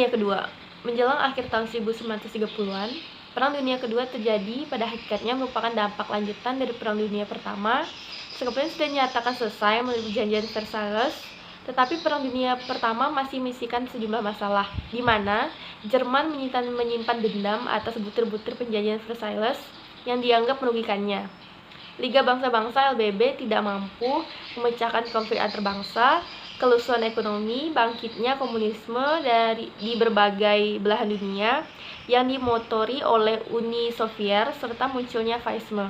Dunia Kedua. Menjelang akhir tahun 1930-an, Perang Dunia Kedua terjadi pada hakikatnya merupakan dampak lanjutan dari Perang Dunia Pertama. Sebenarnya sudah dinyatakan selesai melalui perjanjian Versailles, tetapi Perang Dunia Pertama masih mengisikan sejumlah masalah, di mana Jerman menyimpan dendam atas butir-butir perjanjian Versailles yang dianggap merugikannya. Liga Bangsa-Bangsa (LBB) tidak mampu memecahkan konflik antar bangsa, kelusuan ekonomi, bangkitnya komunisme di berbagai belahan dunia yang dimotori oleh Uni Soviet, serta munculnya fašisme.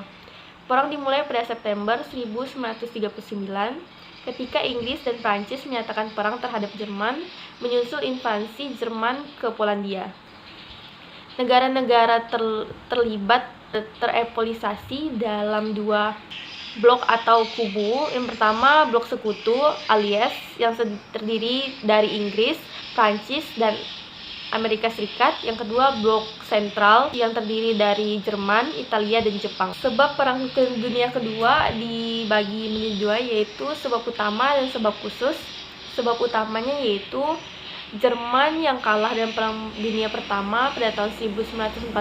Perang dimulai pada September 1939 ketika Inggris dan Prancis menyatakan perang terhadap Jerman menyusul invasi Jerman ke Polandia. Negara-negara terlibat terepolisasi dalam dua blok atau kubu. Yang pertama, blok sekutu Allies yang terdiri dari Inggris, Prancis, dan Amerika Serikat. Yang kedua, blok sentral yang terdiri dari Jerman, Italia, dan Jepang. Sebab Perang Dunia Kedua dibagi menjadi dua, yaitu sebab utama dan sebab khusus. Sebab utamanya yaitu Jerman yang kalah dalam Perang Dunia Pertama pada tahun 1914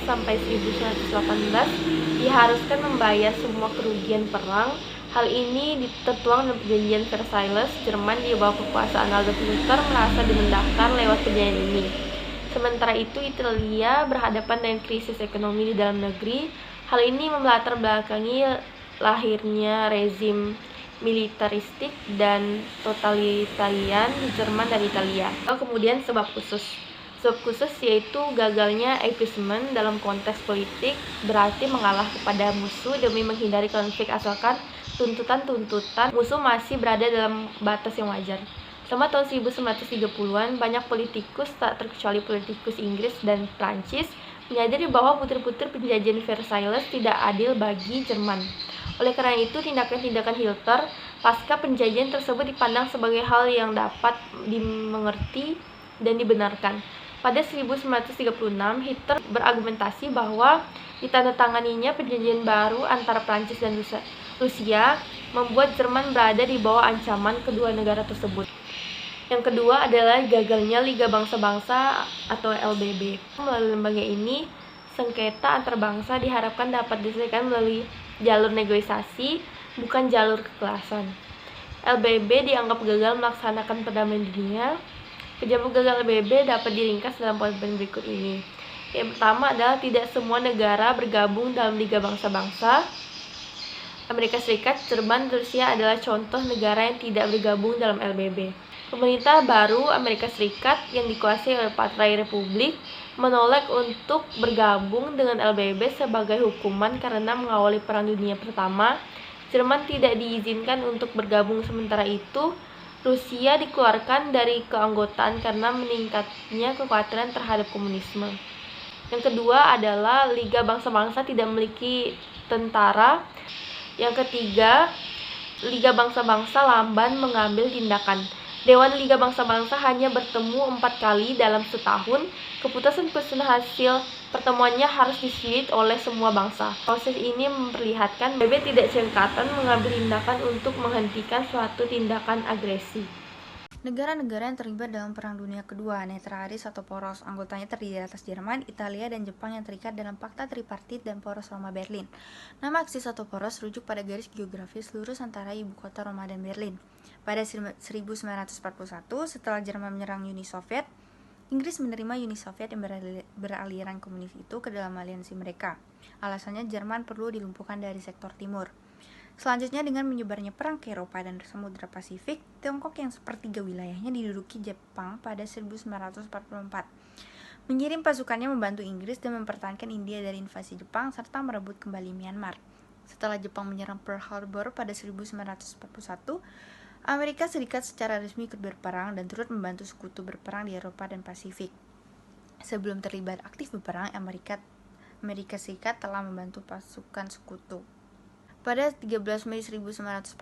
sampai 1918 diharuskan membayar semua kerugian perang. Hal ini tertuang dalam perjanjian Versailles. Jerman di bawah kekuasaan Adolf Hitler merasa dimendahkan lewat perjanjian ini. Sementara itu, Italia berhadapan dengan krisis ekonomi di dalam negeri. Hal ini melatar belakangi lahirnya rezim militeristik dan totalitarian di Jerman dan Italia. Kemudian sebab khusus. Sebab khusus yaitu gagalnya appeasement dalam konteks politik, berarti mengalah kepada musuh demi menghindari konflik asalkan tuntutan-tuntutan musuh masih berada dalam batas yang wajar. Selama tahun 1930-an, banyak politikus, tak terkecuali politikus Inggris dan Prancis, menyadari bahwa butir-butir perjanjian Versailles tidak adil bagi Jerman. Oleh karena itu, tindakan-tindakan Hitler pasca perjanjian tersebut dipandang sebagai hal yang dapat dimengerti dan dibenarkan. Pada 1936, Hitler berargumentasi bahwa ditandatanganinya perjanjian baru antara Prancis dan Rusia membuat Jerman berada di bawah ancaman kedua negara tersebut. Yang kedua adalah gagalnya Liga Bangsa-Bangsa atau LBB. Melalui lembaga ini, sengketa antar bangsa diharapkan dapat diselesaikan melalui jalur negosiasi, bukan jalur kekerasan. LBB dianggap gagal melaksanakan perdamaian dunia. Penyebab gagal LBB dapat diringkas dalam poin-poin berikut ini. Yang pertama adalah tidak semua negara bergabung dalam Liga Bangsa-Bangsa. Amerika Serikat, Jerman, Rusia adalah contoh negara yang tidak bergabung dalam LBB. Pemerintah baru Amerika Serikat yang dikuasai oleh Partai Republik menolak untuk bergabung dengan LBB sebagai hukuman karena mengawali Perang Dunia Pertama. Jerman tidak diizinkan untuk bergabung, sementara itu Rusia dikeluarkan dari keanggotaan karena meningkatnya kekhawatiran terhadap komunisme. Yang kedua adalah Liga Bangsa-Bangsa tidak memiliki tentara. Yang ketiga, Liga Bangsa-Bangsa lamban mengambil tindakan. Dewan Liga Bangsa-Bangsa hanya bertemu 4 kali dalam setahun. Keputusan-keputusan hasil pertemuannya harus disetujui oleh semua bangsa. Proses ini memperlihatkan PBB tidak cengkatan mengambil tindakan untuk menghentikan suatu tindakan agresi. Negara-negara yang terlibat dalam Perang Dunia Kedua, netralis atau poros, anggotanya terdiri atas Jerman, Italia, dan Jepang yang terikat dalam Fakta Tripartit dan Poros Roma-Berlin. Nama aksis atau poros rujuk pada garis geografis lurus antara ibu kota Roma dan Berlin. Pada 1941, setelah Jerman menyerang Uni Soviet, Inggris menerima Uni Soviet yang beraliran komunis itu ke dalam aliansi mereka. Alasannya Jerman perlu dilumpuhkan dari sektor timur. Selanjutnya, dengan menyebarnya perang ke Eropa dan Samudra Pasifik, Tiongkok yang sepertiga wilayahnya diduduki Jepang pada 1944. Mengirim pasukannya membantu Inggris dan mempertahankan India dari invasi Jepang serta merebut kembali Myanmar. Setelah Jepang menyerang Pearl Harbor pada 1941, Amerika Serikat secara resmi ikut berperang dan turut membantu sekutu berperang di Eropa dan Pasifik. Sebelum terlibat aktif berperang, Amerika Serikat telah membantu pasukan sekutu. Pada 13 Mei 1940,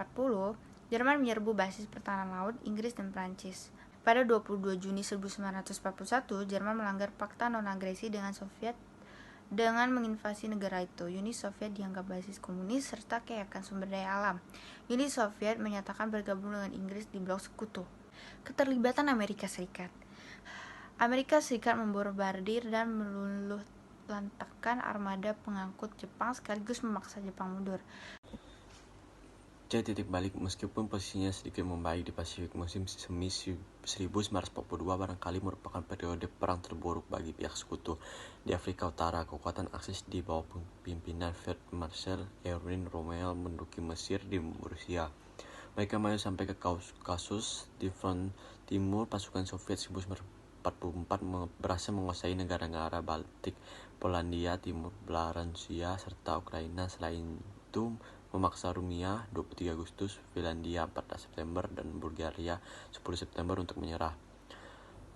Jerman menyerbu basis pertahanan laut Inggris dan Prancis. Pada 22 Juni 1941, Jerman melanggar Fakta Non-Agresi dengan Soviet dengan menginvasi negara itu. Uni Soviet dianggap basis komunis serta kaya akan sumber daya alam. Uni Soviet menyatakan bergabung dengan Inggris di blok sekutu. Keterlibatan Amerika Serikat. Amerika Serikat membombardir dan meluluh lantakkan armada pengangkut Jepang sekaligus memaksa Jepang mundur. C. Titik balik. Meskipun posisinya sedikit membaik di Pasifik, musim semi 1942 barangkali merupakan periode perang terburuk bagi pihak sekutu. Di Afrika Utara, kekuatan Aksis di bawah pimpinan Field Marshal Erwin Rommel menduduki Mesir di Rusia. Mereka maju sampai ke Kaukasus. Di front timur, pasukan Soviet 1944 berhasil menguasai negara-negara Baltik, Polandia, Timur Belarusia, serta Ukraina. Selain itu, memaksa Rumania 23 Agustus, Finlandia 14 September, dan Bulgaria 10 September untuk menyerah.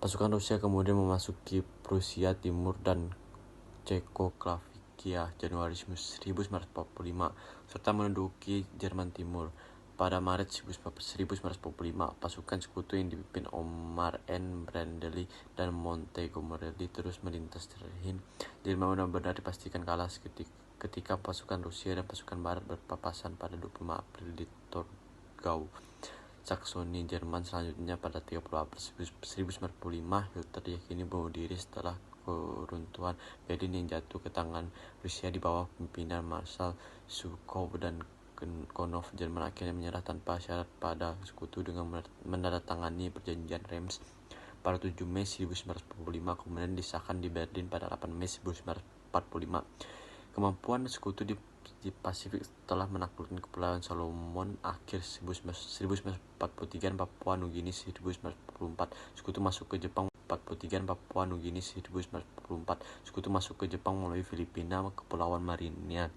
Pasukan Rusia kemudian memasuki Prusia Timur dan Cekoslovakia Januari 1945, serta menduduki Jerman Timur. Pada Maret 1945, pasukan sekutu yang dipimpin Omar N. Bradley dan Montgomery terus melintas Rhine. Jerman benar-benar dipastikan kalah ketika pasukan Rusia dan pasukan Barat berpapasan pada 25 April di Torgau, Saksoni, Jerman. Selanjutnya pada 30 April 1945, Hitler diyakini bunuh diri setelah keruntuhan Berlin yang jatuh ke tangan Rusia di bawah pimpinan Marshal Zhukov dan Konov. Jerman akhirnya menyerah tanpa syarat pada sekutu dengan menandatangani perjanjian Reims pada 7 Mei 1945, kemudian disahkan di Berlin pada 8 Mei 1945. Kemampuan sekutu di Pasifik setelah menaklukkan Kepulauan Solomon akhir 1943 dan Papua Nugini 1944. Sekutu masuk ke Jepang 1943 dan Papua Nugini 1944. Sekutu masuk ke Jepang melalui Filipina, Kepulauan Marinia.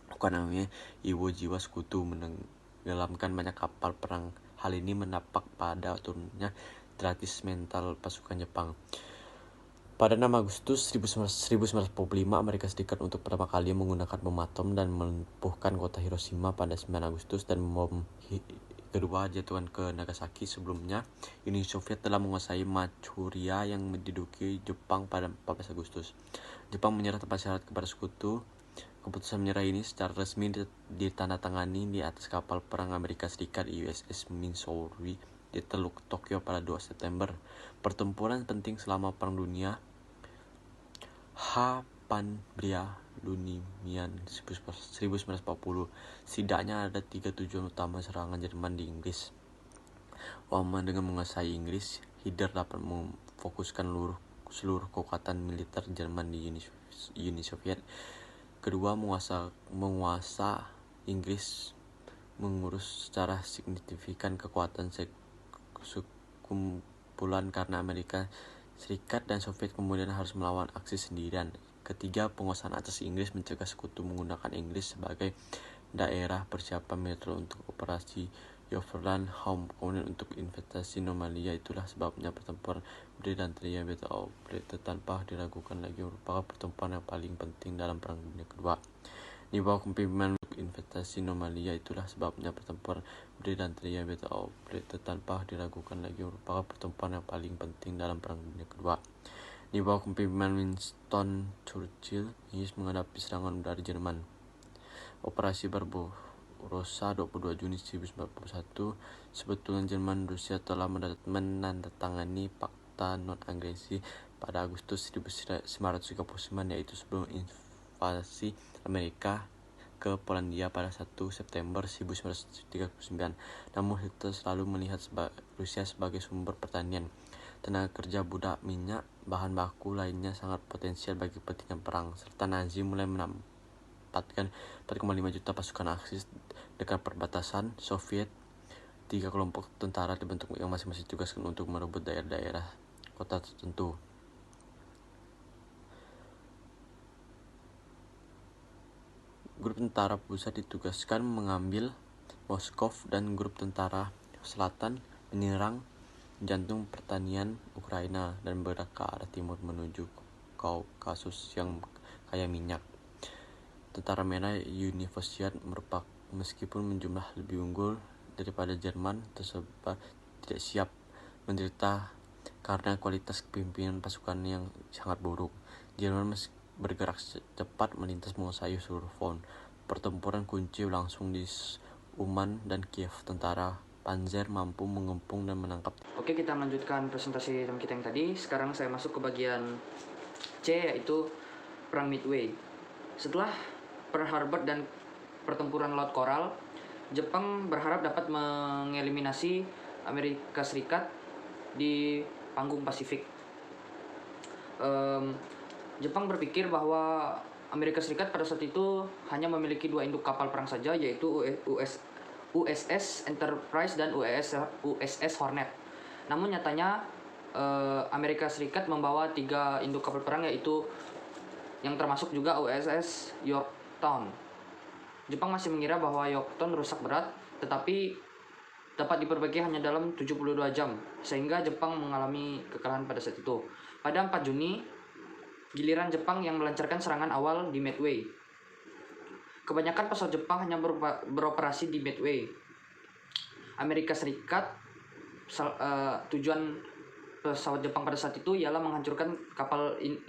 Ekonominya Iwo Jiwa sekutu menenggelamkan banyak kapal perang. Hal ini menapak pada turunnya gratis mental pasukan Jepang. Pada 6 Agustus 1945, Amerika Serikat untuk pertama kali menggunakan bom atom dan melumpuhkan kota Hiroshima pada 9 Agustus dan bom kedua jatuhkan ke Nagasaki. Sebelumnya, Uni Soviet telah menguasai Manchuria yang diduduki Jepang pada 14 Agustus. Jepang menyerah tanpa syarat kepada sekutu. Keputusan menyerah ini secara resmi ditandatangani di atas kapal perang Amerika Serikat USS Missouri di Teluk Tokyo pada 2 September. Pertempuran penting selama Perang Dunia Lunian 1940. Setidaknya ada 3 tujuan utama serangan Jerman di Inggris. Dengan menguasai Inggris, Hitler dapat memfokuskan seluruh kekuatan militer Jerman di Uni Soviet. Kedua, menguasa Inggris mengurus secara signifikan kekuatan sekumpulan karena Amerika Serikat dan Soviet kemudian harus melawan aksi sendirian. Ketiga, penguasaan atas Inggris mencegah sekutu menggunakan Inggris sebagai daerah persiapan militer untuk operasi Overland Home. Kemudian untuk investasi Normandia, itulah sebabnya pertempuran Bray dan Triple Battle of Bray tanpa diragukan lagi merupakan pertempuran yang paling penting dalam Perang Dunia Kedua. Di bawah kepemimpinan untuk investasi Normandia, itulah sebabnya pertempuran Bray dan Triple Battle of Bray tanpa diragukan lagi merupakan pertempuran yang paling penting dalam Perang Dunia Kedua. Di bawah kepemimpinan Winston Churchill, Inggris menghadapi serangan dari Jerman. Operasi Barbarossa 22 Juni 1941. Sebetulnya Jerman dan Rusia telah menandatangani Fakta Non-Agresi pada Agustus 1939, yaitu sebelum invasi Amerika ke Polandia pada 1 September 1939. Namun Hitler selalu melihat Rusia sebagai sumber pertanian, tenaga kerja, budak, minyak, bahan baku lainnya sangat potensial bagi kepentingan perang, serta Nazi mulai menempatkan 4,5 juta pasukan Aksis dekat perbatasan Soviet. 3 kelompok tentara dibentuk yang masing-masing ditugaskan untuk merebut daerah-daerah kota tertentu. Grup tentara pusat ditugaskan mengambil Moskow dan grup tentara selatan menyerang jantung pertanian Ukraina dan bergerak ke arah timur menuju Kaukasus yang kaya minyak. Tentara Merah Uni Soviet meskipun menjumlah lebih unggul daripada Jerman, tersebut tidak siap menderita karena kualitas kepemimpinan pasukan yang sangat buruk. Jerman bergerak cepat melintas menguasai seluruh front. Pertempuran kunci langsung di Uman dan Kiev. Tentara Panzer mampu mengepung dan menangkap. Oke, kita melanjutkan presentasi kita yang tadi. Sekarang saya masuk ke bagian C, yaitu Perang Midway. Setelah Pearl Harbor dan pertempuran Laut Coral, Jepang berharap dapat mengeliminasi Amerika Serikat di panggung Pasifik. Jepang berpikir bahwa Amerika Serikat pada saat itu hanya memiliki 2 induk kapal perang saja, yaitu USS Enterprise dan USS Hornet. Namun nyatanya Amerika Serikat membawa 3 induk kapal perang, yaitu yang termasuk juga USS Yorktown. Jepang masih mengira bahwa Yorktown rusak berat, tetapi dapat diperbaiki hanya dalam 72 jam, sehingga Jepang mengalami kekalahan pada saat itu. Pada 4 Juni, giliran Jepang yang melancarkan serangan awal di Midway. Kebanyakan pesawat Jepang hanya beroperasi di Midway. Amerika Serikat, tujuan pesawat Jepang pada saat itu ialah menghancurkan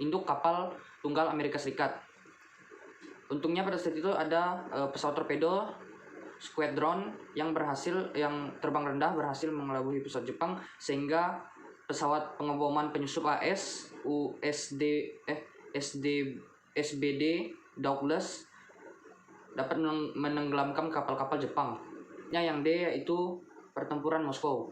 induk kapal tunggal Amerika Serikat. Untungnya pada saat itu ada pesawat torpedo Squadron yang terbang rendah berhasil mengelabui pesawat Jepang, sehingga pesawat pengeboman penyusup AS SBD Douglas dapat menenggelamkan kapal-kapal Jepang. Yang D yaitu pertempuran Moskow.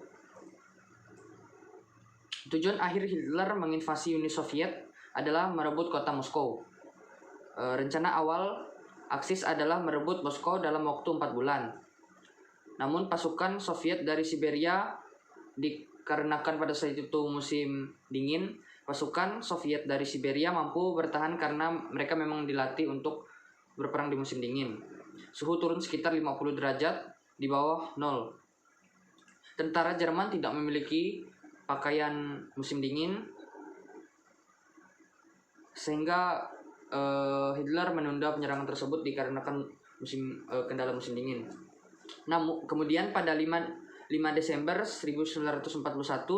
Tujuan akhir Hitler menginvasi Uni Soviet adalah merebut kota Moskow. Rencana awal Aksis adalah merebut Moskow dalam waktu 4 bulan. Namun pasukan Soviet dari Siberia, dikarenakan pada saat itu musim dingin, pasukan Soviet dari Siberia mampu bertahan karena mereka memang dilatih untuk berperang di musim dingin. Suhu turun sekitar 50 derajat di bawah 0. Tentara Jerman tidak memiliki pakaian musim dingin, sehingga Hitler menunda penyerangan tersebut dikarenakan kendala musim dingin. Namun kemudian pada 5 Desember 1941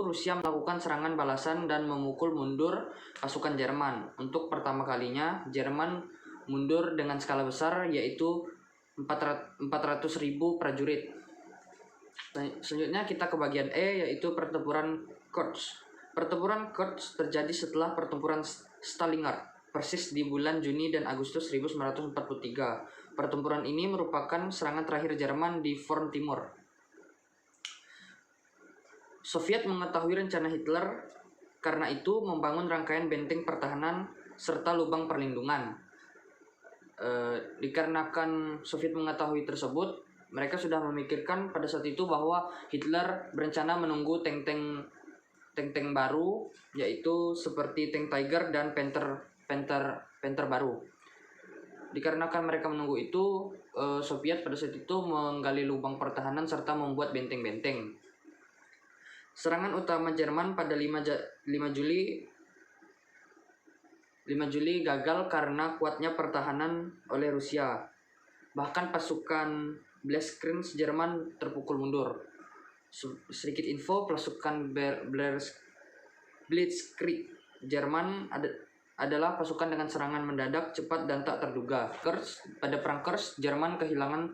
Rusia melakukan serangan balasan dan memukul mundur pasukan Jerman. Untuk pertama kalinya Jerman mundur dengan skala besar, yaitu 400.000 prajurit. Selanjutnya kita ke bagian E, yaitu pertempuran Kursk. Pertempuran Kursk terjadi setelah pertempuran Stalingrad, persis di bulan Juni dan Agustus 1943. Pertempuran ini merupakan serangan terakhir Jerman di front timur. Soviet mengetahui rencana Hitler, karena itu membangun rangkaian benteng pertahanan serta lubang perlindungan. Dikarenakan Soviet mengetahui tersebut, mereka sudah memikirkan pada saat itu bahwa Hitler berencana menunggu tank baru, yaitu seperti tank Tiger dan Panther baru. Dikarenakan mereka menunggu itu, Soviet pada saat itu menggali lubang pertahanan serta membuat benteng-benteng. Serangan utama Jerman pada 5 Juli gagal karena kuatnya pertahanan oleh Rusia. Bahkan pasukan Blitzkrieg Jerman terpukul mundur. Sedikit info, pasukan Blitzkrieg Jerman adalah pasukan dengan serangan mendadak, cepat dan tak terduga. Pada perang Kursk, Jerman kehilangan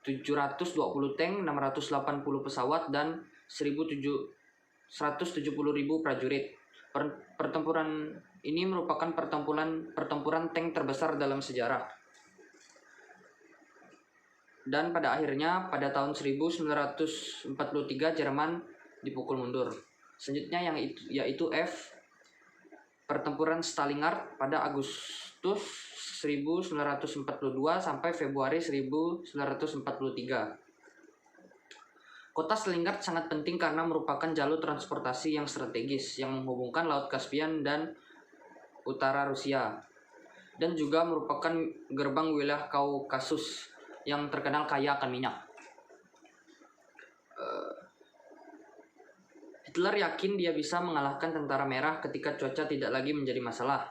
720 tank, 680 pesawat dan 170.000 prajurit. Pertempuran ini merupakan pertempuran tank terbesar dalam sejarah. Dan pada akhirnya pada tahun 1943 Jerman dipukul mundur. Selanjutnya yaitu F, pertempuran Stalingrad pada Agustus 1942 sampai Februari 1943. Kota Stalingrad sangat penting karena merupakan jalur transportasi yang strategis yang menghubungkan Laut Kaspian dan utara Rusia, dan juga merupakan gerbang wilayah Kaukasus yang terkenal kaya akan minyak. Hitler yakin dia bisa mengalahkan tentara merah ketika cuaca tidak lagi menjadi masalah.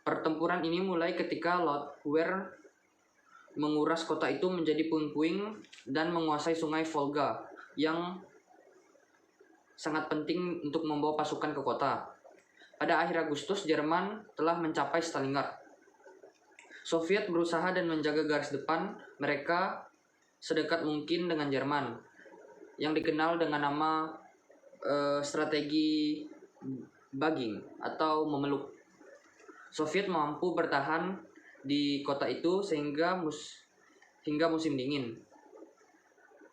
Pertempuran ini mulai ketika Lord Wehr menguras kota itu menjadi puing-puing dan menguasai sungai Volga yang sangat penting untuk membawa pasukan ke kota. Pada akhir Agustus, Jerman telah mencapai Stalingrad. Soviet berusaha dan menjaga garis depan mereka sedekat mungkin dengan Jerman. yang dikenal dengan nama strategi bugging atau memeluk. Soviet mampu bertahan di kota itu hingga musim dingin.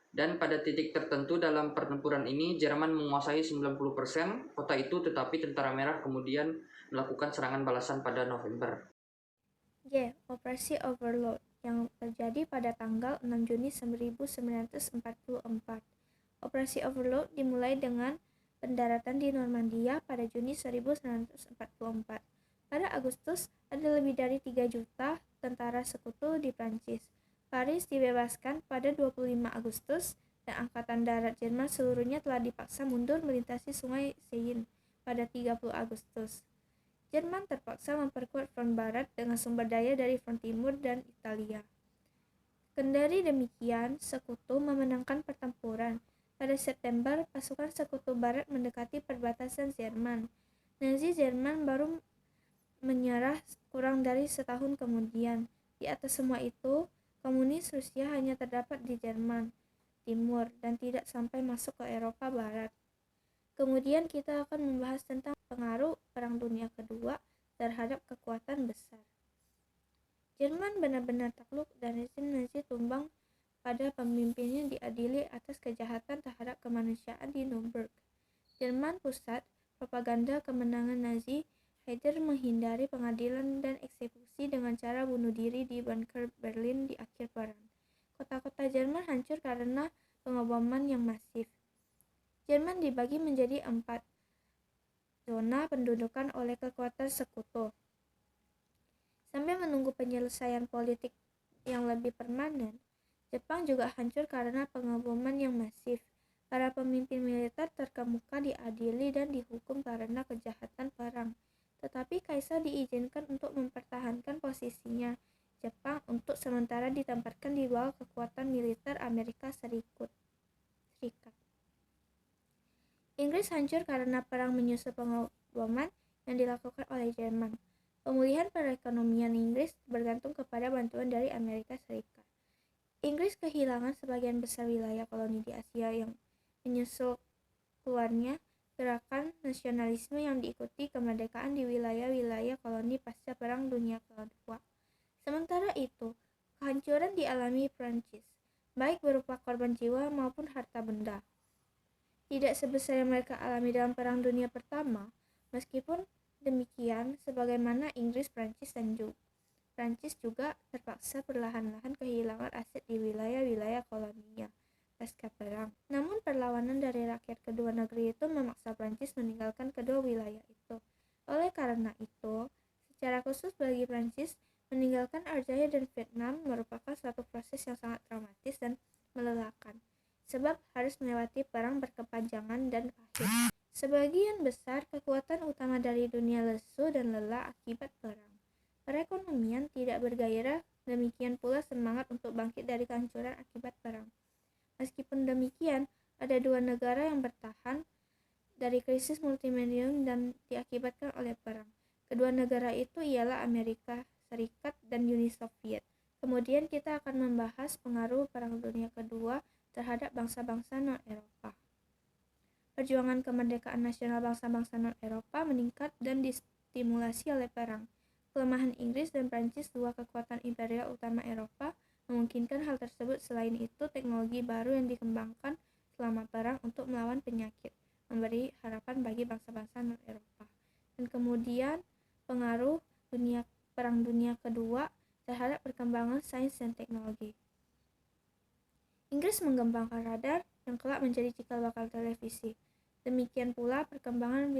Dan pada titik tertentu dalam pertempuran ini, Jerman menguasai 90% kota itu, tetapi Tentara Merah kemudian melakukan serangan balasan pada November. J. Operasi Overlord yang terjadi pada tanggal 6 Juni 1944. Operasi Overlord dimulai dengan pendaratan di Normandia pada Juni 1944. Pada Agustus, ada lebih dari 3 juta tentara sekutu di Prancis. Paris dibebaskan pada 25 Agustus dan Angkatan Darat Jerman seluruhnya telah dipaksa mundur melintasi Sungai Seine pada 30 Agustus. Jerman terpaksa memperkuat front barat dengan sumber daya dari front timur dan Italia. Kendari demikian, sekutu memenangkan pertempuran. Pada September, pasukan sekutu barat mendekati perbatasan Jerman. Nazi Jerman baru menyerah kurang dari setahun kemudian. Di atas semua itu, komunis Rusia hanya terdapat di Jerman Timur dan tidak sampai masuk ke Eropa Barat. Kemudian kita akan membahas tentang pengaruh Perang Dunia Kedua terhadap kekuatan besar. Jerman benar-benar takluk dan rezim Nazi tumbang pada pemimpinnya diadili atas kejahatan terhadap kemanusiaan di Nuremberg. Jerman Pusat, propaganda kemenangan Nazi, Hitler menghindari pengadilan dan eksekusi dengan cara bunuh diri di bunker Berlin di akhir perang. Kota-kota Jerman hancur karena pengeboman yang masif. Jerman dibagi menjadi 4 zona pendudukan oleh kekuatan sekutu. Sambil menunggu penyelesaian politik yang lebih permanen, Jepang juga hancur karena pengeboman yang masif. Para pemimpin militer terkemuka diadili dan dihukum karena kejahatan perang. Tetapi Kaisar diizinkan untuk mempertahankan posisinya. Jepang untuk sementara ditempatkan di bawah kekuatan militer Amerika Serikat. Inggris hancur karena perang menyusul pengeboman yang dilakukan oleh Jerman. Pemulihan perekonomian Inggris bergantung kepada bantuan dari Amerika Serikat. Inggris kehilangan sebagian besar wilayah koloni di Asia yang menyusul keluarnya gerakan nasionalisme yang diikuti kemerdekaan di wilayah-wilayah koloni pasca Perang Dunia Kedua. Sementara itu, kehancuran dialami Prancis, baik berupa korban jiwa maupun harta benda. Tidak sebesar yang mereka alami dalam Perang Dunia Pertama, meskipun demikian, sebagaimana Inggris, Prancis juga terpaksa perlahan-lahan kehilangan aset di wilayah-wilayah koloninya pasca perang. Namun perlawanan dari rakyat kedua negeri itu memaksa Prancis meninggalkan kedua wilayah itu. Oleh karena itu, secara khusus bagi Prancis, meninggalkan Aljazair dan Vietnam merupakan suatu proses yang sangat traumatis dan melelahkan, sebab harus melewati perang berkepanjangan dan pahit. Sebagian besar kekuatan utama dari dunia lesu dan lelah akibat perang. Perekonomian tidak bergairah, demikian pula semangat untuk bangkit dari kehancuran akibat perang. Meskipun demikian, ada 2 negara yang bertahan dari krisis multimilenium dan diakibatkan oleh perang. Kedua negara itu ialah Amerika Serikat dan Uni Soviet. Kemudian kita akan membahas pengaruh Perang Dunia Kedua terhadap bangsa-bangsa non-Eropa. Perjuangan kemerdekaan nasional bangsa-bangsa non-Eropa meningkat dan distimulasi oleh perang. Kelemahan Inggris dan Prancis, dua kekuatan imperial utama Eropa, memungkinkan hal tersebut. Selain itu, teknologi baru yang dikembangkan selama perang untuk melawan penyakit memberi harapan bagi bangsa-bangsa non-Eropa. Dan kemudian pengaruh Perang Dunia Kedua terhadap perkembangan sains dan teknologi. Inggris mengembangkan radar yang kelak menjadi cikal bakal televisi. Demikian pula perkembangan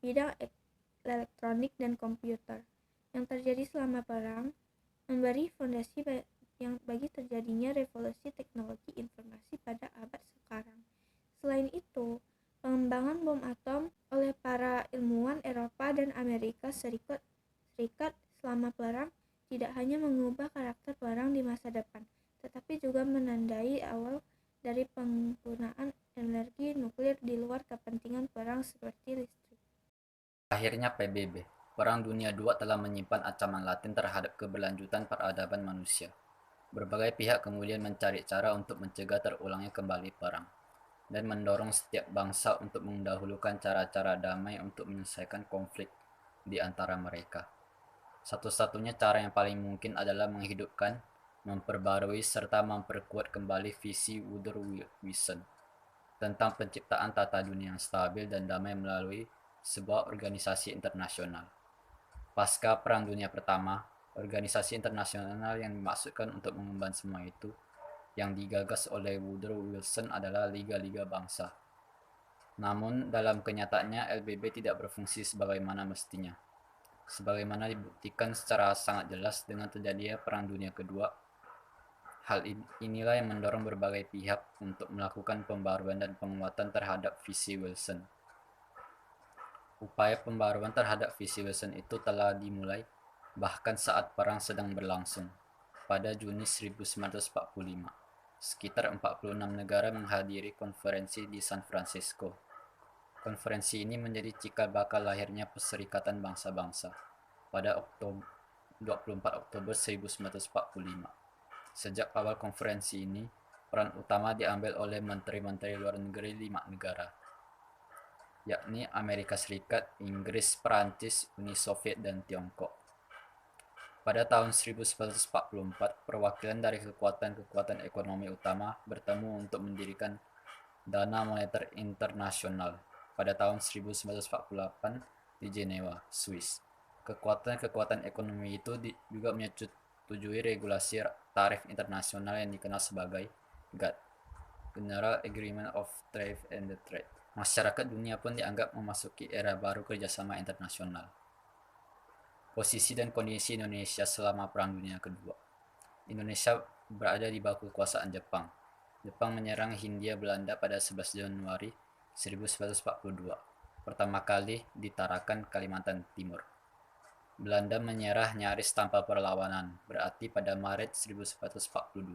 bidang elektronik dan komputer yang terjadi selama perang memberi fondasi yang bagi terjadinya revolusi teknologi informasi pada abad sekarang. Selain itu, pengembangan bom atom oleh para ilmuwan Eropa dan Amerika Serikat selama perang tidak hanya mengubah karakter perang di masa depan, tetapi juga menandai awal dari penggunaan energi nuklir di luar kepentingan perang seperti listrik. Akhirnya PBB, Perang Dunia II telah menyimpan ancaman laten terhadap keberlanjutan peradaban manusia. Berbagai pihak kemudian mencari cara untuk mencegah terulangnya kembali perang. dan mendorong setiap bangsa untuk mendahulukan cara-cara damai untuk menyelesaikan konflik di antara mereka. Satu-satunya cara yang paling mungkin adalah menghidupkan, memperbarui, serta memperkuat kembali visi Woodrow Wilson tentang penciptaan tata dunia yang stabil dan damai melalui sebuah organisasi internasional. Pasca Perang Dunia Pertama, organisasi internasional yang dimaksudkan untuk mengemban semua itu yang digagas oleh Woodrow Wilson adalah Liga-Liga Bangsa. Namun, dalam kenyataannya LBB tidak berfungsi sebagaimana mestinya. Sebagaimana dibuktikan secara sangat jelas dengan terjadinya Perang Dunia Kedua, hal inilah yang mendorong berbagai pihak untuk melakukan pembaruan dan penguatan terhadap visi Wilson. Upaya pembaruan terhadap visi Wilson itu telah dimulai bahkan saat perang sedang berlangsung. Pada Juni 1945, sekitar 46 negara menghadiri konferensi di San Francisco. Konferensi ini menjadi cikal bakal lahirnya Perserikatan Bangsa-Bangsa pada 24 Oktober 1945. Sejak awal konferensi ini, peran utama diambil oleh menteri-menteri luar negeri 5 negara, yakni Amerika Serikat, Inggris, Perancis, Uni Soviet, dan Tiongkok. Pada tahun 1944, perwakilan dari kekuatan-kekuatan ekonomi utama bertemu untuk mendirikan Dana Moneter Internasional pada tahun 1948 di Jenewa, Swiss. Kekuatan-kekuatan ekonomi itu juga menyetujui regulasi tarif internasional yang dikenal sebagai GATT, General Agreement of Trade and Trade. Masyarakat dunia pun dianggap memasuki era baru kerjasama internasional. Posisi dan kondisi Indonesia selama Perang Dunia Kedua. Indonesia berada di bawah kekuasaan Jepang. Jepang menyerang Hindia Belanda pada 11 Januari 1942, pertama kali di Tarakan, Kalimantan Timur. Belanda menyerah nyaris tanpa perlawanan, berarti pada Maret 1942,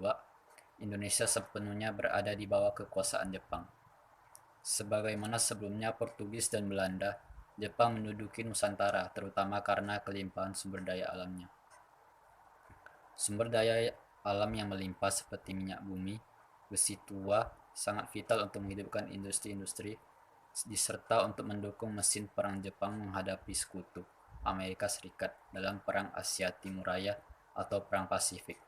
Indonesia sepenuhnya berada di bawah kekuasaan Jepang. Sebagaimana sebelumnya Portugis dan Belanda, Jepang menduduki Nusantara terutama karena kelimpahan sumber daya alamnya. Sumber daya alam yang melimpah seperti minyak bumi, besi tua, sangat vital untuk menghidupkan industri-industri diserta untuk mendukung mesin perang Jepang menghadapi sekutu Amerika Serikat dalam Perang Asia Timur Raya atau Perang Pasifik.